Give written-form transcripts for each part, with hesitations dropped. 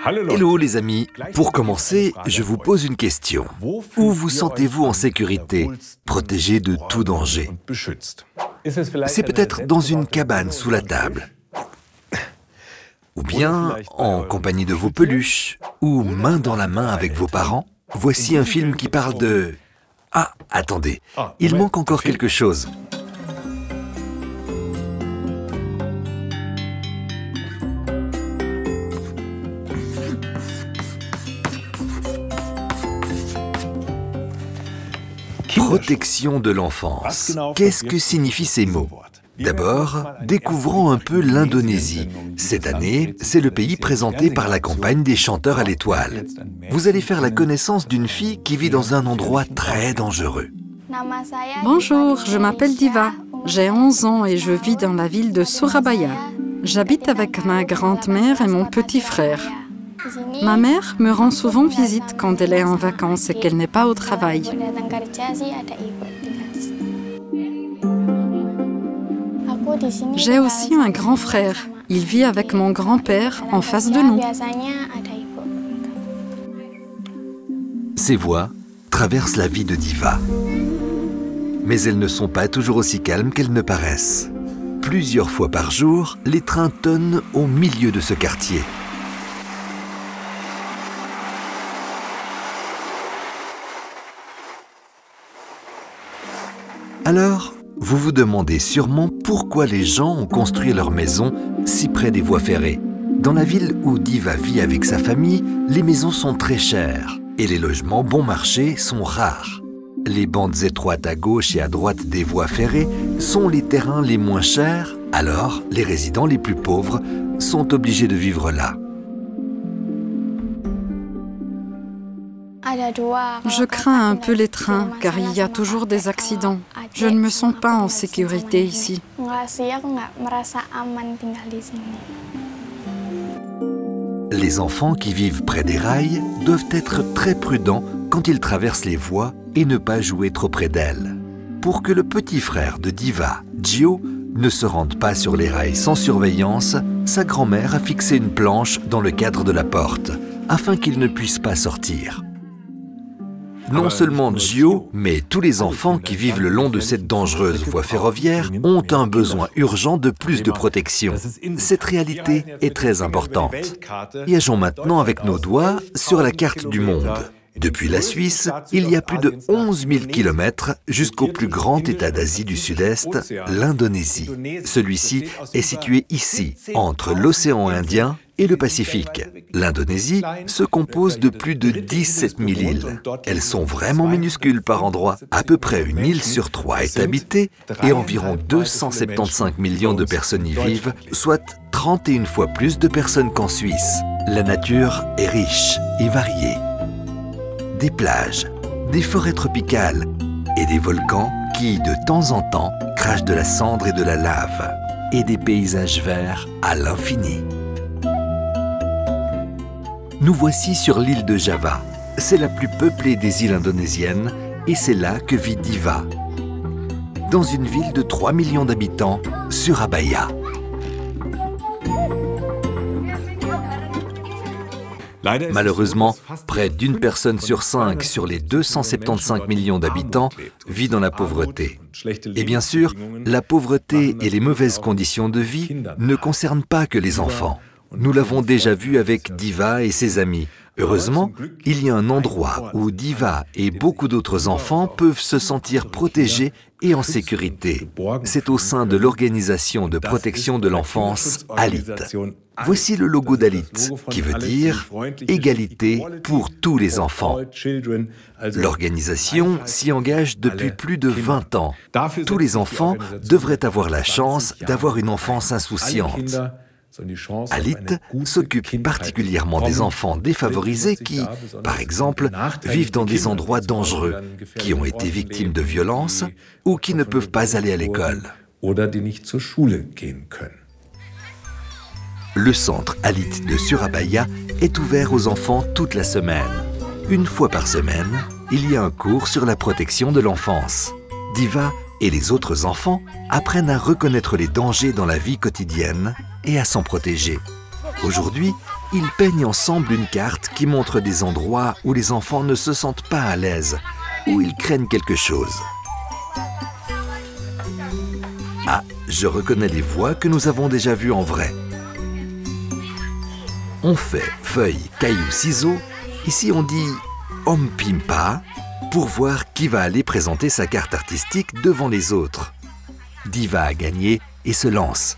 Hello les amis, pour commencer, je vous pose une question. Où vous sentez-vous en sécurité, protégé de tout danger? C'est peut-être dans une cabane sous la table, ou bien en compagnie de vos peluches, ou main dans la main avec vos parents. Voici un film qui parle de... Ah, attendez, il manque encore quelque chose. Protection de l'enfance. Qu'est-ce que signifient ces mots? D'abord, découvrons un peu l'Indonésie. Cette année, c'est le pays présenté par la campagne des chanteurs à l'étoile. Vous allez faire la connaissance d'une fille qui vit dans un endroit très dangereux. Bonjour, je m'appelle Diva. J'ai 11 ans et je vis dans la ville de Surabaya. J'habite avec ma grand-mère et mon petit frère. Ma mère me rend souvent visite quand elle est en vacances et qu'elle n'est pas au travail. J'ai aussi un grand frère. Il vit avec mon grand-père en face de nous. Ces voix traversent la vie de Diva. Mais elles ne sont pas toujours aussi calmes qu'elles ne paraissent. Plusieurs fois par jour, les trains tonnent au milieu de ce quartier. Alors, vous vous demandez sûrement pourquoi les gens ont construit leur maison si près des voies ferrées. Dans la ville où Diva vit avec sa famille, les maisons sont très chères et les logements bon marché sont rares. Les bandes étroites à gauche et à droite des voies ferrées sont les terrains les moins chers, alors les résidents les plus pauvres sont obligés de vivre là. Je crains un peu les trains, car il y a toujours des accidents. Je ne me sens pas en sécurité ici. Les enfants qui vivent près des rails doivent être très prudents quand ils traversent les voies et ne pas jouer trop près d'elles. Pour que le petit frère de Diva, Gio, ne se rende pas sur les rails sans surveillance, sa grand-mère a fixé une planche dans le cadre de la porte, afin qu'il ne puisse pas sortir. Non seulement Gio, mais tous les enfants qui vivent le long de cette dangereuse voie ferroviaire ont un besoin urgent de plus de protection. Cette réalité est très importante. Voyageons maintenant avec nos doigts sur la carte du monde. Depuis la Suisse, il y a plus de 11 000 km jusqu'au plus grand État d'Asie du Sud-Est, l'Indonésie. Celui-ci est situé ici, entre l'océan Indien et le Pacifique. L'Indonésie se compose de plus de 17 000 îles. Elles sont vraiment minuscules par endroits. À peu près une île sur 3 est habitée et environ 275 millions de personnes y vivent, soit 31 fois plus de personnes qu'en Suisse. La nature est riche et variée. Des plages, des forêts tropicales et des volcans qui, de temps en temps, crachent de la cendre et de la lave, et des paysages verts à l'infini. Nous voici sur l'île de Java. C'est la plus peuplée des îles indonésiennes et c'est là que vit Diva. Dans une ville de 3 millions d'habitants, Surabaya. Malheureusement, près d'une personne sur 5 sur les 275 millions d'habitants vit dans la pauvreté. Et bien sûr, la pauvreté et les mauvaises conditions de vie ne concernent pas que les enfants. Nous l'avons déjà vu avec Diva et ses amis. Heureusement, il y a un endroit où Diva et beaucoup d'autres enfants peuvent se sentir protégés et en sécurité. C'est au sein de l'organisation de protection de l'enfance ALIT. Voici le logo d'ALIT, qui veut dire « Égalité pour tous les enfants ». L'organisation s'y engage depuis plus de 20 ans. Tous les enfants devraient avoir la chance d'avoir une enfance insouciante. ALIT s'occupe particulièrement des enfants défavorisés qui, par exemple, vivent dans des endroits dangereux, qui ont été victimes de violences ou qui ne peuvent pas aller à l'école. Le centre ALIT de Surabaya est ouvert aux enfants toute la semaine. Une fois par semaine, il y a un cours sur la protection de l'enfance. Diva et les autres enfants apprennent à reconnaître les dangers dans la vie quotidienne et à s'en protéger. Aujourd'hui, Ils peignent ensemble une carte qui montre des endroits où les enfants ne se sentent pas à l'aise, où ils craignent quelque chose. Ah, je reconnais les voix que nous avons déjà vues en vrai. On fait feuille, caillou, ciseaux. Ici on dit Om Pimpa pour voir qui va aller présenter sa carte artistique devant les autres. Diva a gagné et se lance.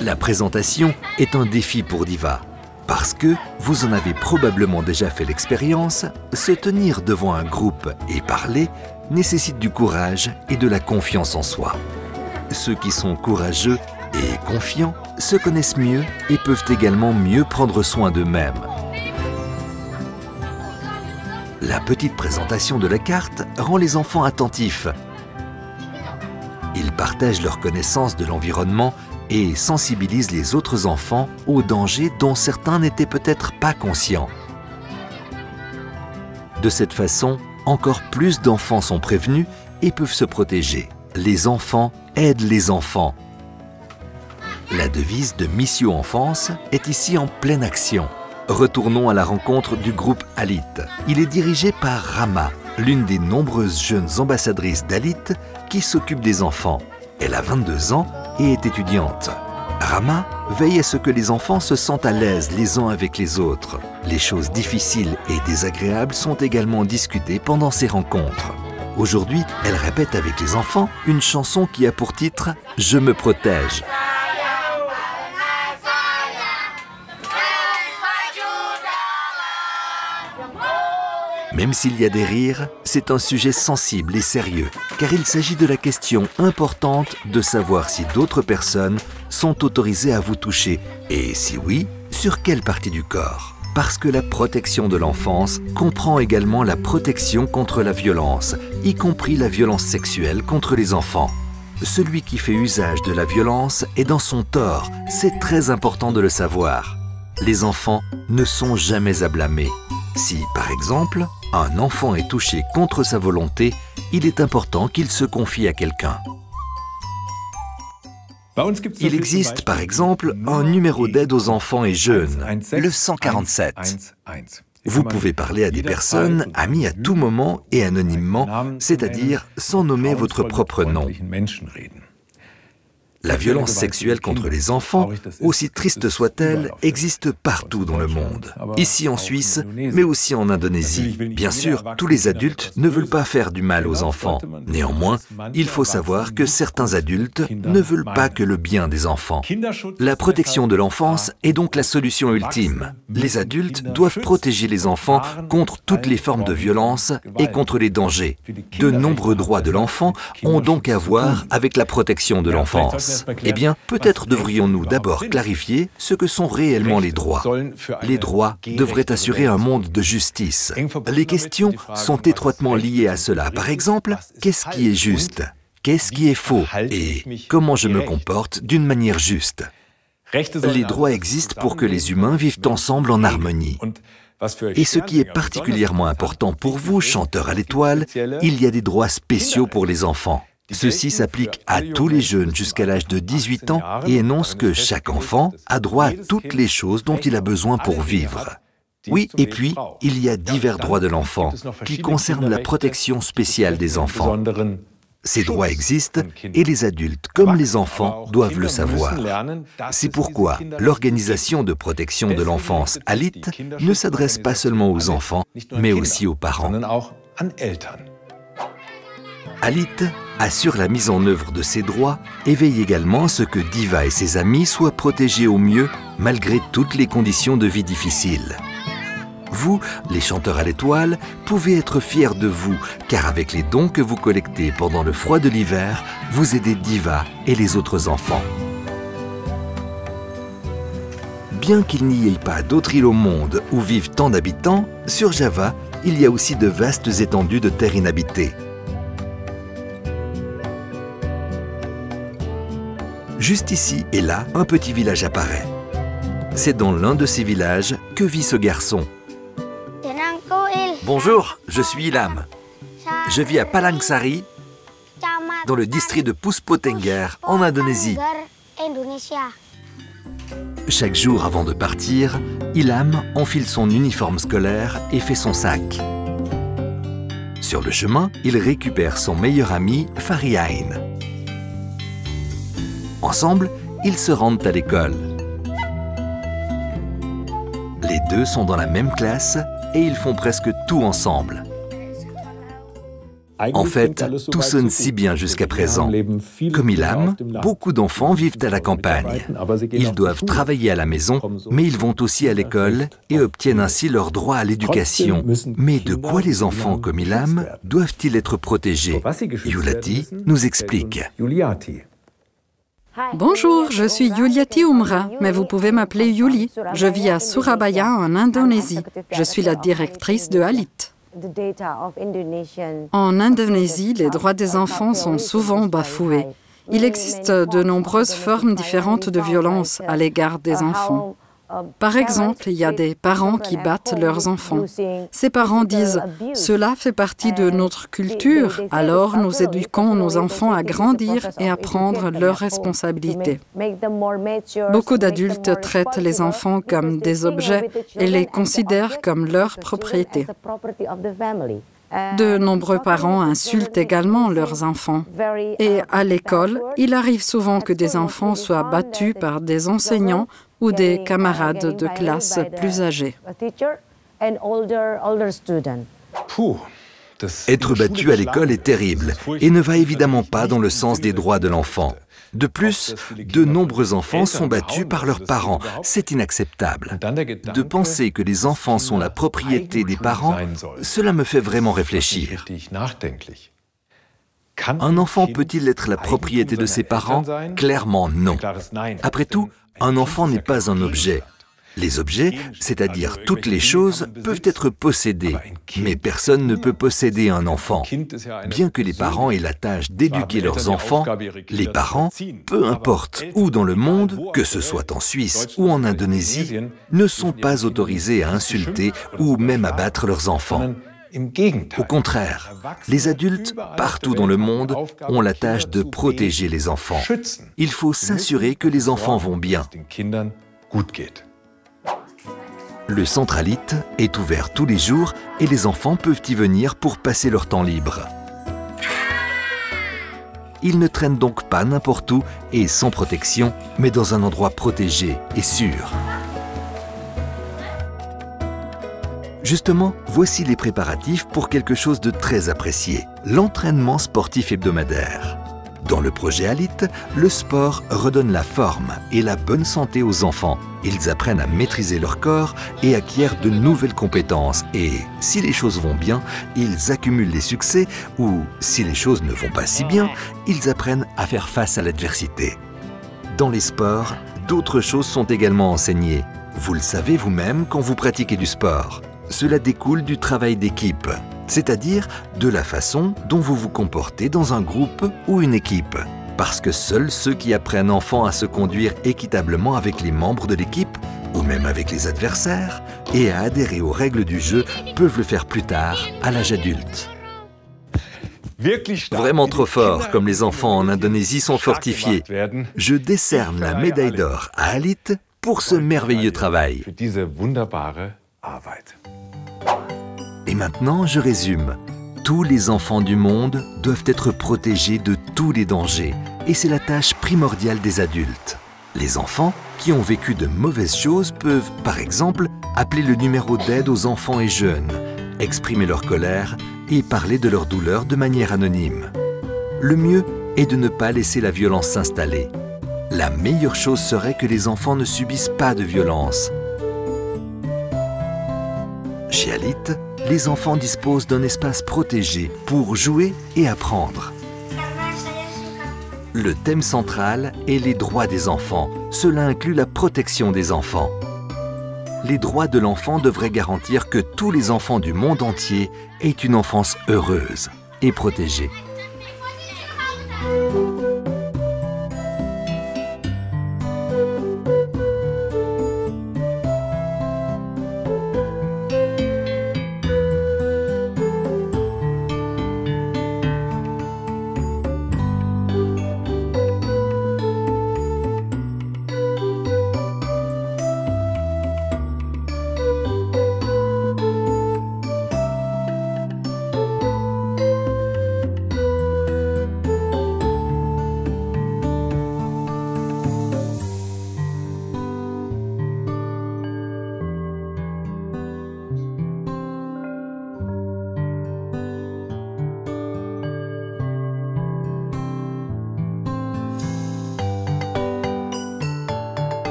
La présentation est un défi pour Diva. Parce que, vous en avez probablement déjà fait l'expérience, se tenir devant un groupe et parler nécessite du courage et de la confiance en soi. Ceux qui sont courageux et confiants se connaissent mieux et peuvent également mieux prendre soin d'eux-mêmes. La petite présentation de la carte rend les enfants attentifs. Ils partagent leur connaissance de l'environnement et sensibilisent les autres enfants aux dangers dont certains n'étaient peut-être pas conscients. De cette façon, encore plus d'enfants sont prévenus et peuvent se protéger. Les enfants aident les enfants. La devise de Missio Enfance est ici en pleine action. Retournons à la rencontre du groupe Alit. Il est dirigé par Rama, l'une des nombreuses jeunes ambassadrices d'Alit qui s'occupe des enfants. Elle a 22 ans et est étudiante. Rama veille à ce que les enfants se sentent à l'aise les uns avec les autres. Les choses difficiles et désagréables sont également discutées pendant ces rencontres. Aujourd'hui, elle répète avec les enfants une chanson qui a pour titre « Je me protège ». Même s'il y a des rires, c'est un sujet sensible et sérieux, car il s'agit de la question importante de savoir si d'autres personnes sont autorisées à vous toucher, et si oui, sur quelle partie du corps. Parce que la protection de l'enfance comprend également la protection contre la violence, y compris la violence sexuelle contre les enfants. Celui qui fait usage de la violence est dans son tort, c'est très important de le savoir. Les enfants ne sont jamais à blâmer. Si, par exemple, un enfant est touché contre sa volonté, il est important qu'il se confie à quelqu'un. Il existe, par exemple, un numéro d'aide aux enfants et jeunes, le 147. Vous pouvez parler à des personnes, amies à tout moment et anonymement, c'est-à-dire sans nommer votre propre nom. La violence sexuelle contre les enfants, aussi triste soit-elle, existe partout dans le monde. Ici en Suisse, mais aussi en Indonésie. Bien sûr, tous les adultes ne veulent pas faire du mal aux enfants. Néanmoins, il faut savoir que certains adultes ne veulent pas que le bien des enfants. La protection de l'enfance est donc la solution ultime. Les adultes doivent protéger les enfants contre toutes les formes de violence et contre les dangers. De nombreux droits de l'enfant ont donc à voir avec la protection de l'enfance. Eh bien, peut-être devrions-nous d'abord clarifier ce que sont réellement les droits. Les droits devraient assurer un monde de justice. Les questions sont étroitement liées à cela. Par exemple, qu'est-ce qui est juste? Qu'est-ce qui est faux? Et comment je me comporte d'une manière juste? Les droits existent pour que les humains vivent ensemble en harmonie. Et ce qui est particulièrement important pour vous, chanteurs à l'étoile, il y a des droits spéciaux pour les enfants. Ceci s'applique à tous les jeunes jusqu'à l'âge de 18 ans et énonce que chaque enfant a droit à toutes les choses dont il a besoin pour vivre. Oui, et puis, il y a divers droits de l'enfant qui concernent la protection spéciale des enfants. Ces droits existent et les adultes comme les enfants doivent le savoir. C'est pourquoi l'Organisation de protection de l'enfance Alit ne s'adresse pas seulement aux enfants, mais aussi aux parents. Alit assure la mise en œuvre de ces droits et veille également à ce que Diva et ses amis soient protégés au mieux malgré toutes les conditions de vie difficiles. Vous, les chanteurs à l'étoile, pouvez être fiers de vous, car avec les dons que vous collectez pendant le froid de l'hiver, vous aidez Diva et les autres enfants. Bien qu'il n'y ait pas d'autres îles au monde où vivent tant d'habitants, sur Java, il y a aussi de vastes étendues de terres inhabitées. Juste ici et là, un petit village apparaît. C'est dans l'un de ces villages que vit ce garçon. Bonjour, je suis Ilham. Je vis à Palangsari, dans le district de Puspo Tengger, en Indonésie. Chaque jour avant de partir, Ilham enfile son uniforme scolaire et fait son sac. Sur le chemin, il récupère son meilleur ami, Farihain. Ensemble, ils se rendent à l'école. Les deux sont dans la même classe et ils font presque tout ensemble. En fait, tout sonne si bien jusqu'à présent. Comme Ilham, beaucoup d'enfants vivent à la campagne. Ils doivent travailler à la maison, mais ils vont aussi à l'école et obtiennent ainsi leur droit à l'éducation. Mais de quoi les enfants comme Ilham doivent-ils être protégés? Yuliati nous explique. Bonjour, je suis Yuliati Umra, mais vous pouvez m'appeler Yuli. Je vis à Surabaya, en Indonésie. Je suis la directrice de Alit. En Indonésie, les droits des enfants sont souvent bafoués. Il existe de nombreuses formes différentes de violence à l'égard des enfants. Par exemple, il y a des parents qui battent leurs enfants. Ces parents disent « Cela fait partie de notre culture, alors nous éduquons nos enfants à grandir et à prendre leurs responsabilités. » Beaucoup d'adultes traitent les enfants comme des objets et les considèrent comme leur propriété. De nombreux parents insultent également leurs enfants. Et à l'école, il arrive souvent que des enfants soient battus par des enseignants ou des camarades de classe plus âgés. Être battu à l'école est terrible et ne va évidemment pas dans le sens des droits de l'enfant. De plus, de nombreux enfants sont battus par leurs parents. C'est inacceptable. De penser que les enfants sont la propriété des parents, cela me fait vraiment réfléchir. Un enfant peut-il être la propriété de ses parents? Clairement non. Après tout, un enfant n'est pas un objet. Les objets, c'est-à-dire toutes les choses, peuvent être possédés, mais personne ne peut posséder un enfant. Bien que les parents aient la tâche d'éduquer leurs enfants, les parents, peu importe où dans le monde, que ce soit en Suisse ou en Indonésie, ne sont pas autorisés à insulter ou même à battre leurs enfants. Au contraire, les adultes, partout dans le monde, ont la tâche de protéger les enfants. Il faut s'assurer que les enfants vont bien. Le centre Alit est ouvert tous les jours et les enfants peuvent y venir pour passer leur temps libre. Ils ne traînent donc pas n'importe où et sans protection, mais dans un endroit protégé et sûr. Justement, voici les préparatifs pour quelque chose de très apprécié, l'entraînement sportif hebdomadaire. Dans le projet Alit, le sport redonne la forme et la bonne santé aux enfants. Ils apprennent à maîtriser leur corps et acquièrent de nouvelles compétences. Et si les choses vont bien, ils accumulent les succès ou, si les choses ne vont pas si bien, ils apprennent à faire face à l'adversité. Dans les sports, d'autres choses sont également enseignées. Vous le savez vous-même quand vous pratiquez du sport. Cela découle du travail d'équipe, c'est-à-dire de la façon dont vous vous comportez dans un groupe ou une équipe. Parce que seuls ceux qui apprennent enfant à se conduire équitablement avec les membres de l'équipe, ou même avec les adversaires, et à adhérer aux règles du jeu, peuvent le faire plus tard, à l'âge adulte. Vraiment trop fort, comme les enfants en Indonésie sont fortifiés. Je décerne la médaille d'or à Alit pour ce merveilleux travail. Et maintenant, je résume. Tous les enfants du monde doivent être protégés de tous les dangers, et c'est la tâche primordiale des adultes. Les enfants qui ont vécu de mauvaises choses peuvent, par exemple, appeler le numéro d'aide aux enfants et jeunes, exprimer leur colère et parler de leur douleur de manière anonyme. Le mieux est de ne pas laisser la violence s'installer. La meilleure chose serait que les enfants ne subissent pas de violence. Chez Alit, les enfants disposent d'un espace protégé pour jouer et apprendre. Le thème central est les droits des enfants. Cela inclut la protection des enfants. Les droits de l'enfant devraient garantir que tous les enfants du monde entier aient une enfance heureuse et protégée.